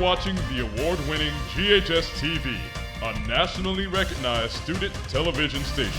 watching the award-winning GHS-TV, a nationally recognized student television station.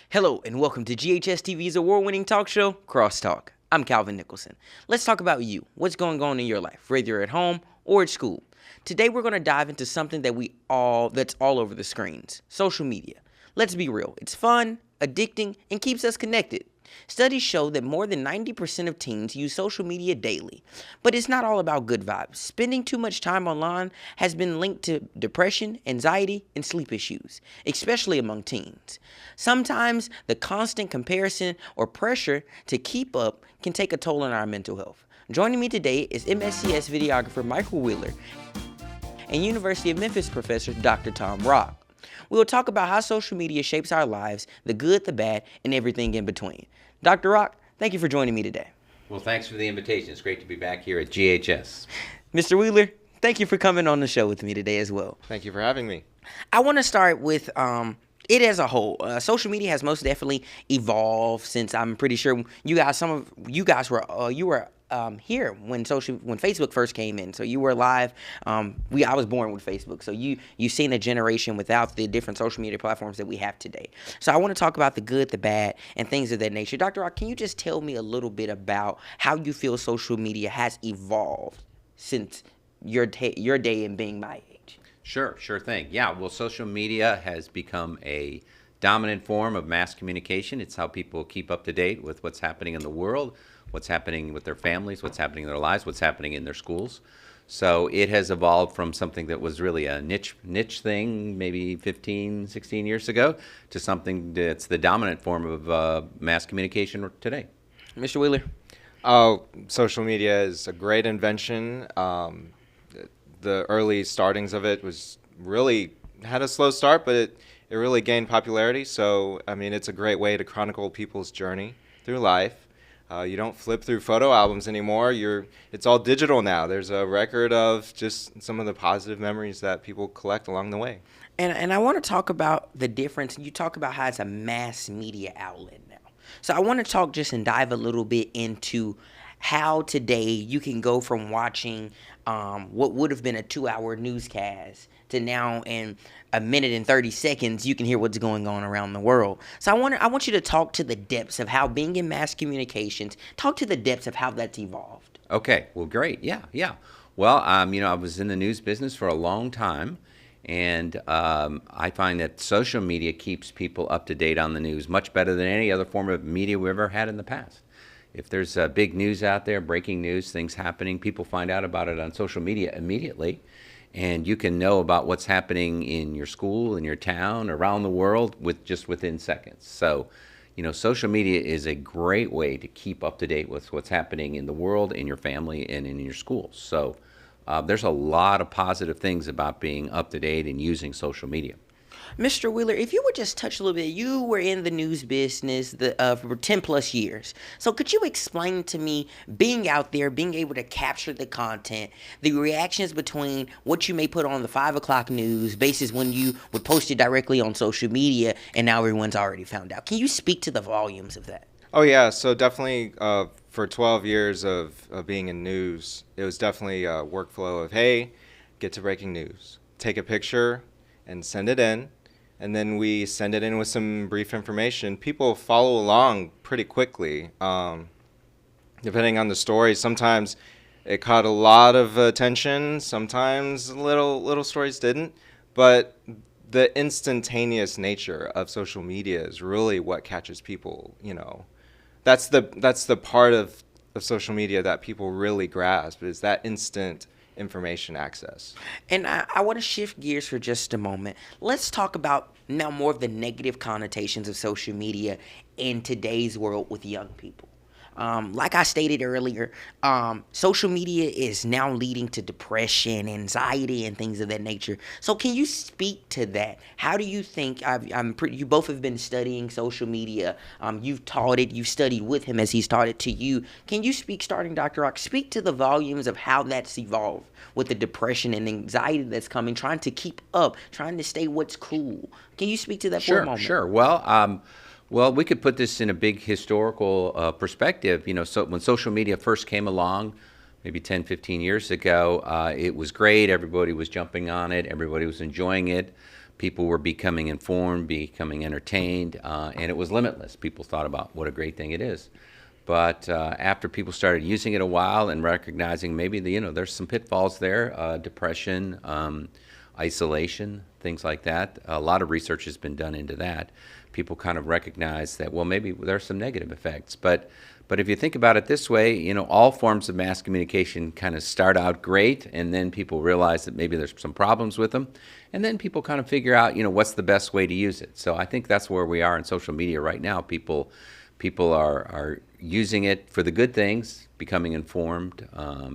Hello and welcome to GHS-TV's award-winning talk show, Crosstalk. I'm Calvin Nicholson. Let's talk about you. What's going on in your life, whether you're at home or at school. Today we're going to dive into something that's all over the screens, social media. Let's be real. It's fun, addicting, and keeps us connected. Studies show that more than 90% of teens use social media daily. But it's not all about good vibes. Spending too much time online has been linked to depression, anxiety, and sleep issues, especially among teens. Sometimes the constant comparison or pressure to keep up can take a toll on our mental health. Joining me today is MSCS videographer Michael Wheeler and University of Memphis professor Dr. Tom Rock. We will talk about how social media shapes our lives, the good, the bad, and everything in between. Dr. Rock, thank you for joining me today. Well, thanks for the invitation. It's great to be back here at GHS. Mr. Wheeler, thank you for coming on the show with me today as well. Thank you for having me. I want to start with it as a whole. Social media has most definitely evolved since I'm pretty sure you guys were here when Facebook first came in. So you were live. I was born with Facebook. So you've seen a generation without the different social media platforms that we have today. So I want to talk about the good, the bad, and things of that nature. Dr. Rock, can you just tell me a little bit about how you feel social media has evolved since your day and being my age? Sure thing. Yeah, well, social media has become a dominant form of mass communication. It's how people keep up to date with what's happening in the world, what's happening with their families, what's happening in their lives, what's happening in their schools. So it has evolved from something that was really a niche thing maybe 15, 16 years ago to something that's the dominant form of mass communication today. Mr. Wheeler? Social media is a great invention. The early startings of it was really had a slow start, but it really gained popularity. So, I mean, it's a great way to chronicle people's journey through life. You don't flip through photo albums anymore. It's all digital now. There's a record of just some of the positive memories that people collect along the way. And I want to talk about the difference. You talk about how it's a mass media outlet now. So I want to talk just and dive a little bit into how today you can go from watching what would have been a 2-hour newscast to now in a minute and 30 seconds, you can hear what's going on around the world. So I want you to talk to the depths of how being in mass communications, talk to the depths of how that's evolved. Okay, well, great. Yeah. Well, I was in the news business for a long time, and I find that social media keeps people up to date on the news much better than any other form of media we've ever had in the past. If there's big news out there, breaking news, things happening, people find out about it on social media immediately. And you can know about what's happening in your school, in your town, around the world within seconds. So, social media is a great way to keep up to date with what's happening in the world, in your family, and in your schools. So there's a lot of positive things about being up to date and using social media. Mr. Wheeler, if you would just touch a little bit, you were in the news business for 10 plus years. So could you explain to me being out there, being able to capture the content, the reactions between what you may put on the 5 o'clock news basis when you would post it directly on social media and now everyone's already found out? Can you speak to the volumes of that? Oh, yeah. So definitely for 12 years of being in news, it was definitely a workflow of, hey, get to breaking news. Take a picture and send it in. And then we send it in with some brief information. People follow along pretty quickly. Depending on the story, sometimes it caught a lot of attention. Sometimes little stories didn't. But the instantaneous nature of social media is really what catches people. That's the part of social media that people really grasp, is that instant information access. And I want to shift gears for just a moment. Let's talk about now more of the negative connotations of social media in today's world with young people. Like I stated earlier, social media is now leading to depression, anxiety, and things of that nature. So can you speak to that? How do you think, you both have been studying social media. You've taught it, you've studied with him as he's taught it to you. Can you speak, starting Dr. Rock, speak to the volumes of how that's evolved with the depression and anxiety that's coming, trying to keep up, trying to stay what's cool? Can you speak to that for a moment? Sure. Well, we could put this in a big historical perspective. So when social media first came along, maybe 10, 15 years ago, it was great. Everybody was jumping on it. Everybody was enjoying it. People were becoming informed, becoming entertained, and it was limitless. People thought about what a great thing it is. But after people started using it a while and recognizing maybe there's some pitfalls there, depression, isolation, things like that. A lot of research has been done into that. People kind of recognize that, well, maybe there are some negative effects. But if you think about it this way, all forms of mass communication kind of start out great, and then people realize that maybe there's some problems with them, and then people kind of figure out, what's the best way to use it. So I think that's where we are in social media right now. People are using it for the good things, becoming informed,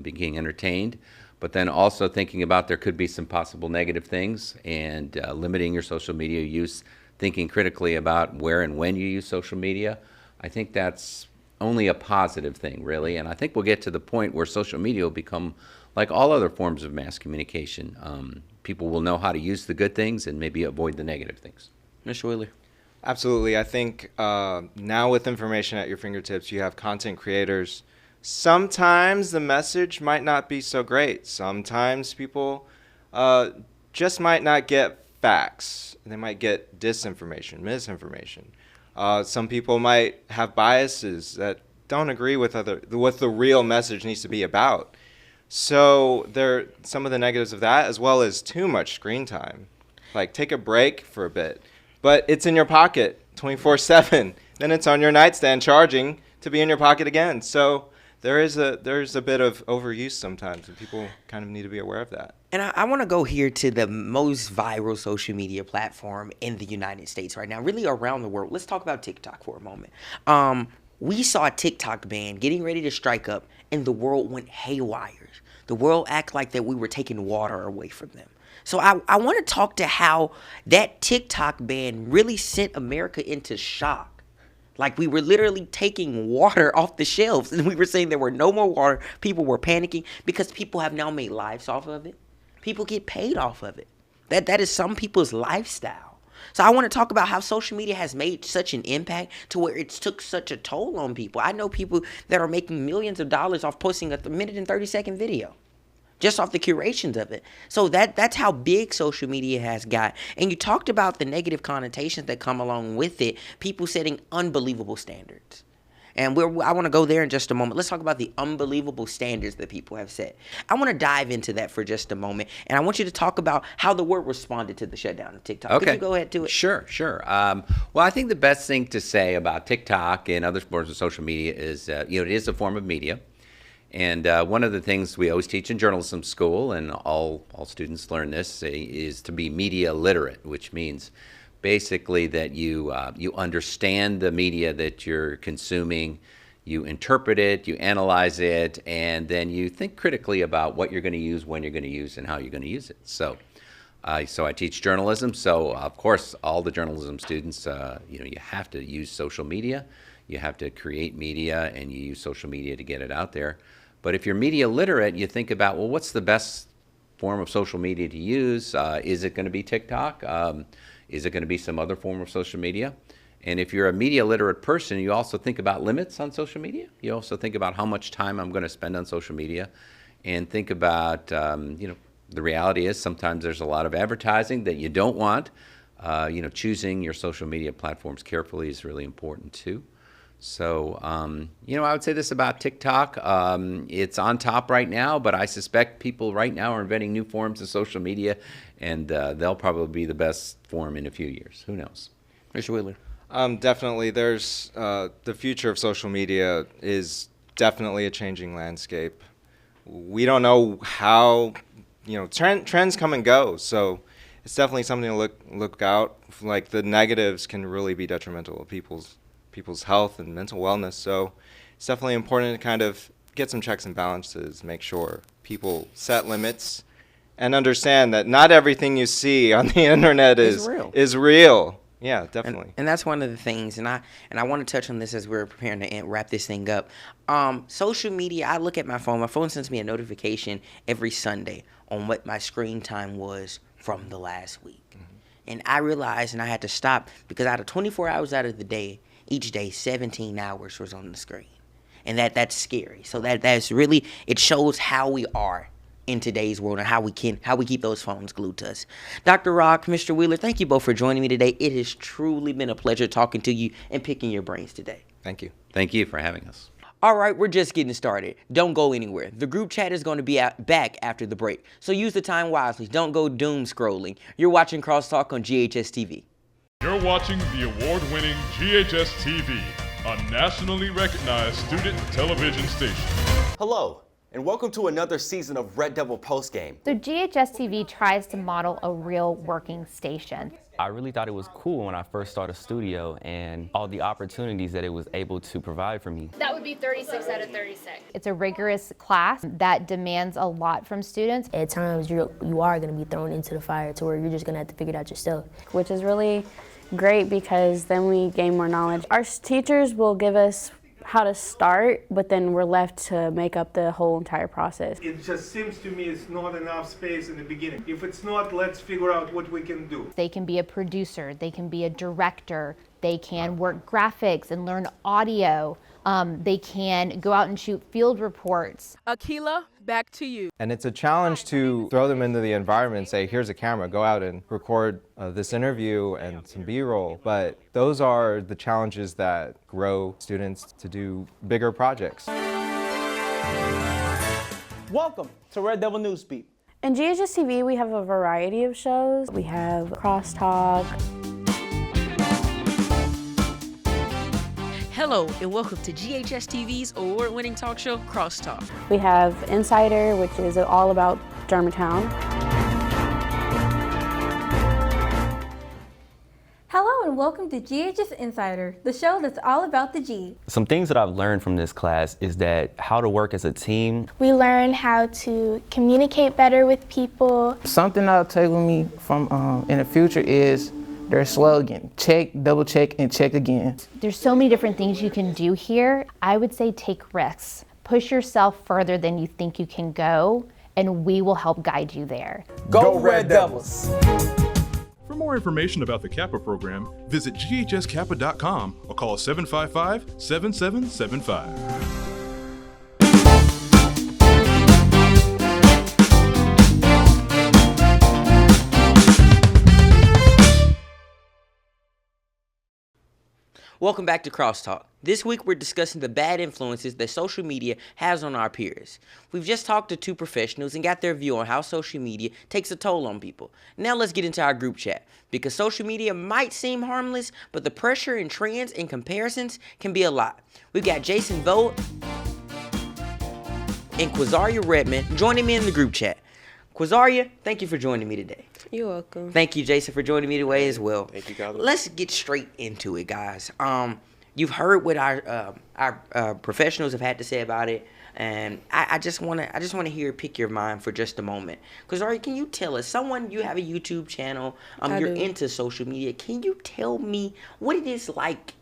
being entertained, but then also thinking about there could be some possible negative things, and limiting your social media use, thinking critically about where and when you use social media. I think that's only a positive thing, really. And I think we'll get to the point where social media will become like all other forms of mass communication. People will know how to use the good things and maybe avoid the negative things. Mr. Wheeler. Absolutely. I think now with information at your fingertips, you have content creators. Sometimes the message might not be so great. Sometimes people just might not get facts. They might get disinformation, misinformation. Some people might have biases that don't agree with what the real message needs to be about. So there are some of the negatives of that, as well as too much screen time. Like, take a break for a bit. But it's in your pocket 24/7. Then it's on your nightstand charging to be in your pocket again. So there's a bit of overuse sometimes, and people kind of need to be aware of that. And I want to go here to the most viral social media platform in the United States right now, really around the world. Let's talk about TikTok for a moment. We saw a TikTok ban getting ready to strike up, and the world went haywire. The world act like that we were taking water away from them. So I want to talk to how that TikTok ban really sent America into shock. Like, we were literally taking water off the shelves, and we were saying there were no more water. People were panicking because people have now made lives off of it. People get paid off of it. That is some people's lifestyle. So I want to talk about how social media has made such an impact to where it's took such a toll on people. I know people that are making millions of dollars off posting a minute and 30-second video, just off the curations of it. So that's how big social media has got. And you talked about the negative connotations that come along with it, people setting unbelievable standards. And I want to go there in just a moment. Let's talk about the unbelievable standards that people have set. I want to dive into that for just a moment. And I want you to talk about how the world responded to the shutdown of TikTok. Okay. Could you go ahead to it? Sure. Well, I think the best thing to say about TikTok and other forms of social media is, it is a form of media. And one of the things we always teach in journalism school, and all students learn this, is to be media literate, which means basically that you understand the media that you're consuming, you interpret it, you analyze it, and then you think critically about what you're going to use, when you're going to use, and how you're going to use it. So I teach journalism, so of course all the journalism students, you have to use social media, you have to create media, and you use social media to get it out there. But if you're media literate, you think about, well, what's the best form of social media to use? Is it going to be TikTok? Is it going to be some other form of social media? And if you're a media literate person, you also think about limits on social media. You also think about how much time I'm going to spend on social media, and think about, the reality is sometimes there's a lot of advertising that you don't want. Choosing your social media platforms carefully is really important too. So, I would say this about TikTok. It's on top right now, but I suspect people right now are inventing new forms of social media, and they'll probably be the best form in a few years. Who knows? Mr. Wheeler. Definitely. There's the future of social media is definitely a changing landscape. We don't know how, trends come and go. So it's definitely something to look out. Like, the negatives can really be detrimental to people's health and mental wellness. So it's definitely important to kind of get some checks and balances, make sure people set limits, and understand that not everything you see on the internet is real. Yeah, definitely. And that's one of the things, and I want to touch on this as we're preparing to wrap this thing up. Social media, I look at my phone. My phone sends me a notification every Sunday on what my screen time was from the last week. And I realized, and I had to stop, because out of 24 hours out of the day, each day, 17 hours was on the screen. And that's scary. So that's really, it shows how we are in today's world and how we keep those phones glued to us. Dr. Rock, Mr. Wheeler, thank you both for joining me today. It has truly been a pleasure talking to you and picking your brains today. Thank you. Thank you for having us. All right, we're just getting started. Don't go anywhere. The group chat is going to be back after the break. So use the time wisely. Don't go doom scrolling. You're watching Crosstalk on GHS-TV. You're watching the award-winning GHS-TV, a nationally recognized student television station. Hello, and welcome to another season of Red Devil Postgame. So GHS-TV tries to model a real working station. I really thought it was cool when I first started studio and all the opportunities that it was able to provide for me. That would be 36 out of 36. It's a rigorous class that demands a lot from students. At times you are going to be thrown into the fire to where you're just going to have to figure it out yourself. Which is really great because then we gain more knowledge. Our teachers will give us how to start, but then we're left to make up the whole entire process. It just seems to me it's not enough space in the beginning. If it's not, let's figure out what we can do. They can be a producer, they can be a director, they can work graphics and learn audio. They can go out and shoot field reports. Akila, back to you. And it's a challenge to throw them into the environment and say, here's a camera, go out and record this interview and some B-roll. But those are the challenges that grow students to do bigger projects. Welcome to Red Devil Newsbeat. In GHS-TV, we have a variety of shows. We have Crosstalk. Hello, and welcome to GHS-TV's award-winning talk show, Crosstalk. We have Insider, which is all about Germantown. Hello and welcome to GHS Insider, the show that's all about the G. Some things that I've learned from this class is that how to work as a team. We learn how to communicate better with people. Something I'll take with me from in the future is their slogan, check, double check, and check again. There's so many different things you can do here. I would say take risks. Push yourself further than you think you can go, and we will help guide you there. Go Red Devils! For more information about the Kappa program, visit ghskappa.com or call 755-7775. Welcome back to Crosstalk. This week we're discussing the bad influences that social media has on our peers. We've just talked to two professionals and got their view on how social media takes a toll on people. Now let's get into our group chat. Because social media might seem harmless, but the pressure and trends and comparisons can be a lot. We've got Jason Vogt and Quazaria Redmond joining me in the group chat. Quazaria, thank you for joining me today. You're welcome. Thank you, Jason, for joining me today as well. Thank you, Calvin. Let's get straight into it, guys. You've heard what our professionals have had to say about it, and I just want to pick your mind for just a moment. Quazaria, can you tell us, you have a YouTube channel, you're into social media. Can you tell me what it is like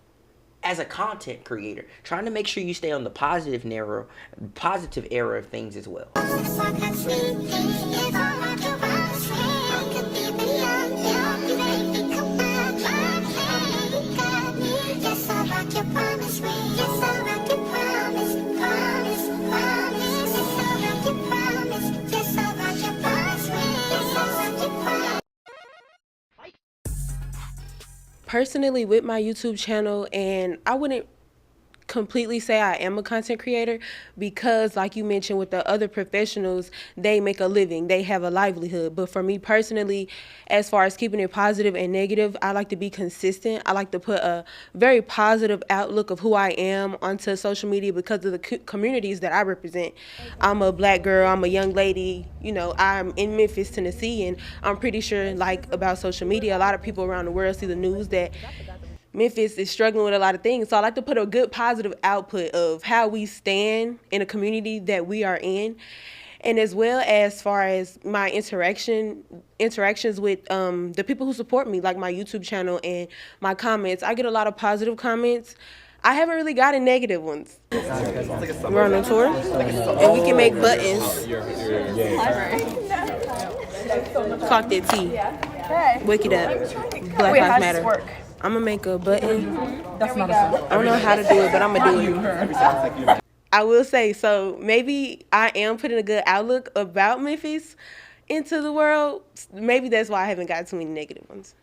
as a content creator, trying to make sure you stay on the positive era of things as well? Personally, with my YouTube channel, and I wouldn't completely say I am a content creator because, like you mentioned, with the other professionals, they make a living, they have a livelihood. But for me personally, as far as keeping it positive and negative, I like to be consistent. I like to put a very positive outlook of who I am onto social media because of the communities that I represent. I'm a black girl, I'm a young lady, I'm in Memphis, Tennessee, and I'm pretty sure, like, about social media, a lot of people around the world see the news that Memphis is struggling with a lot of things. So I like to put a good positive output of how we stand in a community that we are in. And as well as far as my interactions with the people who support me, like my YouTube channel and my comments. I get a lot of positive comments. I haven't really gotten negative ones. We're on a tour, and we can make buttons. Clock that T. Wake it up. Black Lives Matter. I'm gonna make a button. I don't know how to do it, but I'm gonna do it. I will say, so maybe I am putting a good outlook about Memphis into the world. Maybe that's why I haven't got too many negative ones.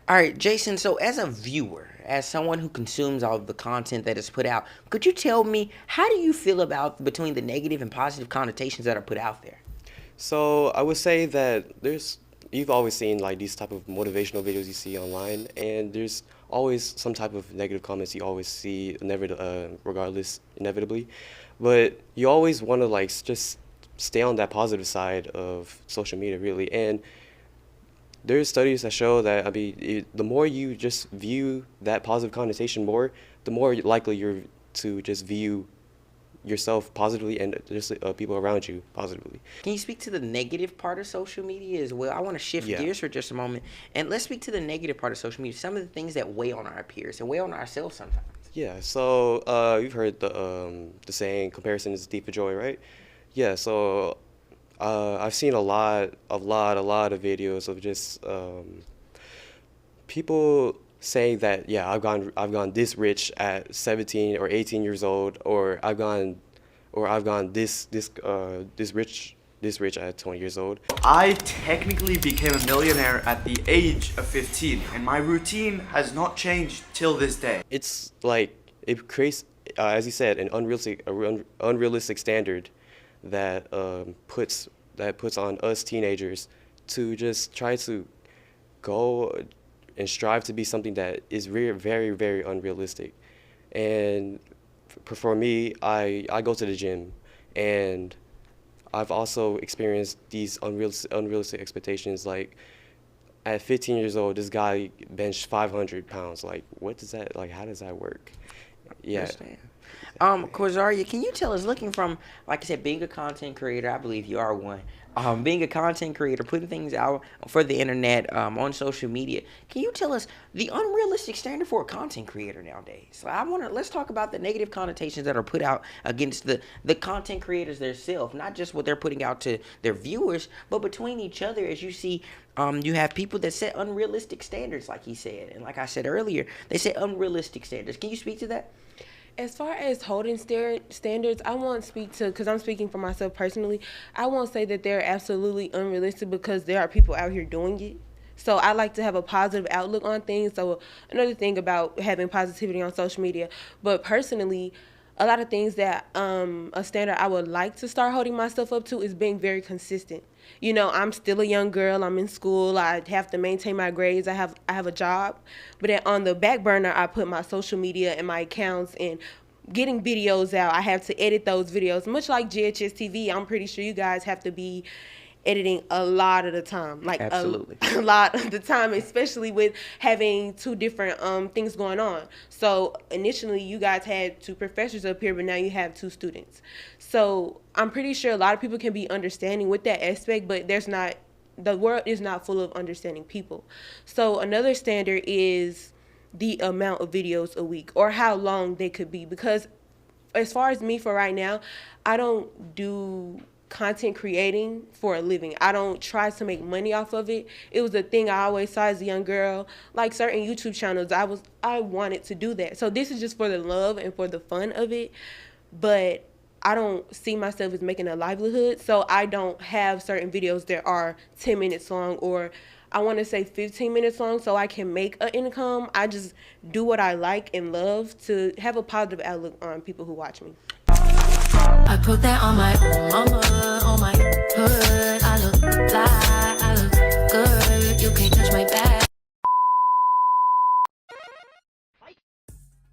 All right, Jason, so as a viewer, as someone who consumes all of the content that is put out, could you tell me, how do you feel about between the negative and positive connotations that are put out there? So I would say that you've always seen like these type of motivational videos you see online, and there's always some type of negative comments you always see, regardless, inevitably. But you always want to like just stay on that positive side of social media, really. And there's studies that show that, the more you just view that positive connotation more, the more likely you're to just view yourself positively and just people around you positively. Can you speak to the negative part of social media as well? I want to shift gears for just a moment, and let's speak to the negative part of social media, some of the things that weigh on our peers and weigh on ourselves sometimes. Yeah, so you've heard the saying, comparison is the thief of joy, right? Yeah, so I've seen a lot of videos of just people saying that, yeah, I've gone this rich at 17 or 18 years old, or I've gone this rich at 20 years old. I technically became a millionaire at the age of 15, and my routine has not changed till this day. It's like it creates, as you said, an unrealistic standard that puts on us teenagers to just try to go and strive to be something that is very, very, very unrealistic. And for me, I go to the gym, and I've also experienced these unrealistic expectations. Like at 15 years old, this guy benched 500 pounds. Like, what does that, like, how does that work? Yeah. Corzaria, can you tell us, looking from, like I said, being a content creator, I believe you are one, being a content creator, putting things out for the internet, on social media, can you tell us the unrealistic standard for a content creator nowadays? So let's talk about the negative connotations that are put out against the content creators themselves, not just what they're putting out to their viewers, but between each other. As you see, you have people that set unrealistic standards, like he said, and like I said earlier, they set unrealistic standards. Can you speak to that? As far as holding standards, I won't speak to, because I'm speaking for myself personally, I won't say that they're absolutely unrealistic, because there are people out here doing it. So I like to have a positive outlook on things. So another thing about having positivity on social media. But personally, a lot of things that a standard I would like to start holding myself up to is being very consistent. You know, I'm still a young girl. I'm in school. I have to maintain my grades. I have a job. But then on the back burner, I put my social media and my accounts and getting videos out. I have to edit those videos. Much like GHS-TV, I'm pretty sure you guys have to be editing a lot of the time. Like absolutely. A lot of the time, especially with having two different things going on. So initially you guys had 2 professors up here, but now you have 2 students. So I'm pretty sure a lot of people can be understanding with that aspect, but the world is not full of understanding people. So another standard is the amount of videos a week, or how long they could be. Because as far as me for right now, I don't do content creating for a living. I don't try to make money off of it. It was a thing I always saw as a young girl. Like certain YouTube channels, I wanted to do that. So this is just for the love and for the fun of it. But I don't see myself as making a livelihood. So I don't have certain videos that are 10 minutes long, or I want to say 15 minutes long, so I can make an income. I just do what I like and love to have a positive outlook on people who watch me. I put that on my mama, on my hood. I look fly, I look good. You can't touch my back.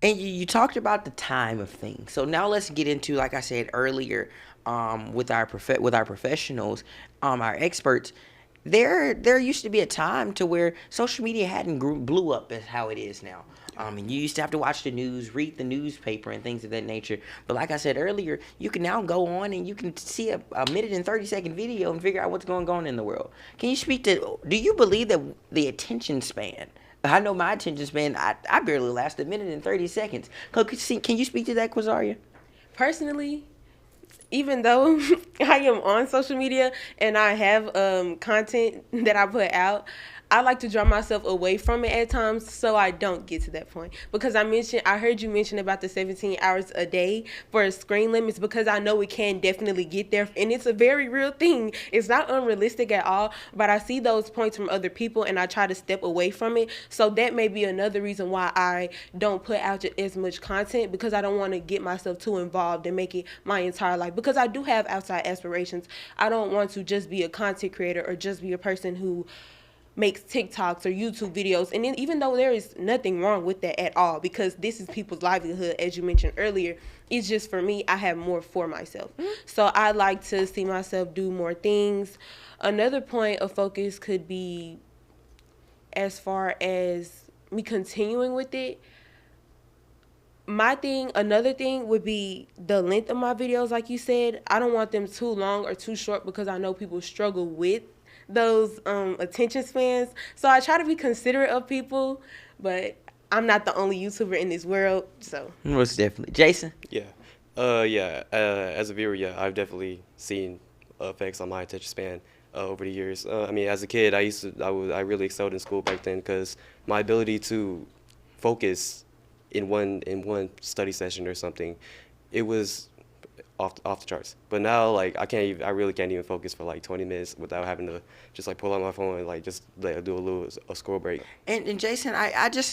And you talked about the time of things. So now let's get into, like I said earlier, with our professionals, our experts. There used to be a time to where social media hadn't blew up as how it is now. And you used to have to watch the news, read the newspaper, and things of that nature. But like I said earlier, you can now go on and you can see a minute and 30-second video and figure out what's going on in the world. Can you speak to, do you believe that the attention span, I know my attention span, I barely last a minute and 30 seconds. Can you speak to that, Quazaria? Personally, even though I am on social media and I have content that I put out, I like to draw myself away from it at times so I don't get to that point. Because I heard you mention about the 17 hours a day for screen limits, because I know it can definitely get there. And it's a very real thing. It's not unrealistic at all, but I see those points from other people and I try to step away from it. So that may be another reason why I don't put out as much content, because I don't want to get myself too involved and make it my entire life. Because I do have outside aspirations. I don't want to just be a content creator or just be a person who makes TikToks or YouTube videos. And then, even though there is nothing wrong with that at all, because this is people's livelihood, as you mentioned earlier, it's just for me, I have more for myself. So I like to see myself do more things. Another point of focus could be, as far as me continuing with it, another thing would be the length of my videos. Like you said, I don't want them too long or too short, because I know people struggle with those attention spans. So I try to be considerate of people, but I'm not the only YouTuber in this world, so. Most definitely. Jason? Yeah. As a viewer, I've definitely seen effects on my attention span over the years. I mean, as a kid, I really excelled in school back then, because my ability to focus in one study session or something, it was off the charts. But now, like, I really can't even focus for like 20 minutes without having to just like pull out my phone and like just do a scroll break. And Jason,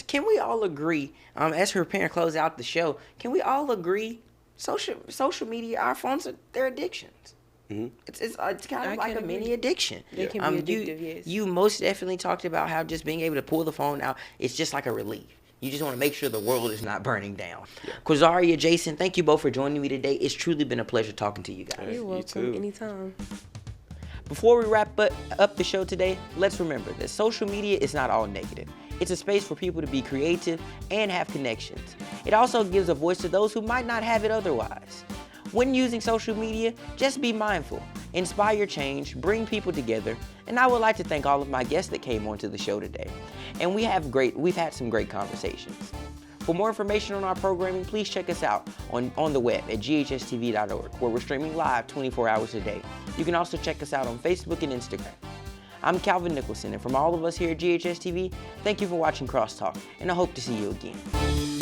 can we all agree, as we're preparing to close out the show, can we all agree, social media, our phones, they're addictions. Mm-hmm. It's kind of like a mini addiction. They can be addictive, yes. You most definitely talked about how just being able to pull the phone out, it's just like a relief. You just want to make sure the world is not burning down. Yeah. Quazaria, Jason, thank you both for joining me today. It's truly been a pleasure talking to you guys. You're welcome. Anytime. Before we wrap up the show today, let's remember that social media is not all negative. It's a space for people to be creative and have connections. It also gives a voice to those who might not have it otherwise. When using social media, just be mindful, inspire change, bring people together, and I would like to thank all of my guests that came onto the show today. And we've had some great conversations. For more information on our programming, please check us out on the web at GHS-TV.org, where we're streaming live 24 hours a day. You can also check us out on Facebook and Instagram. I'm Calvin Nicholson, and from all of us here at GHS-TV, thank you for watching Crosstalk, and I hope to see you again.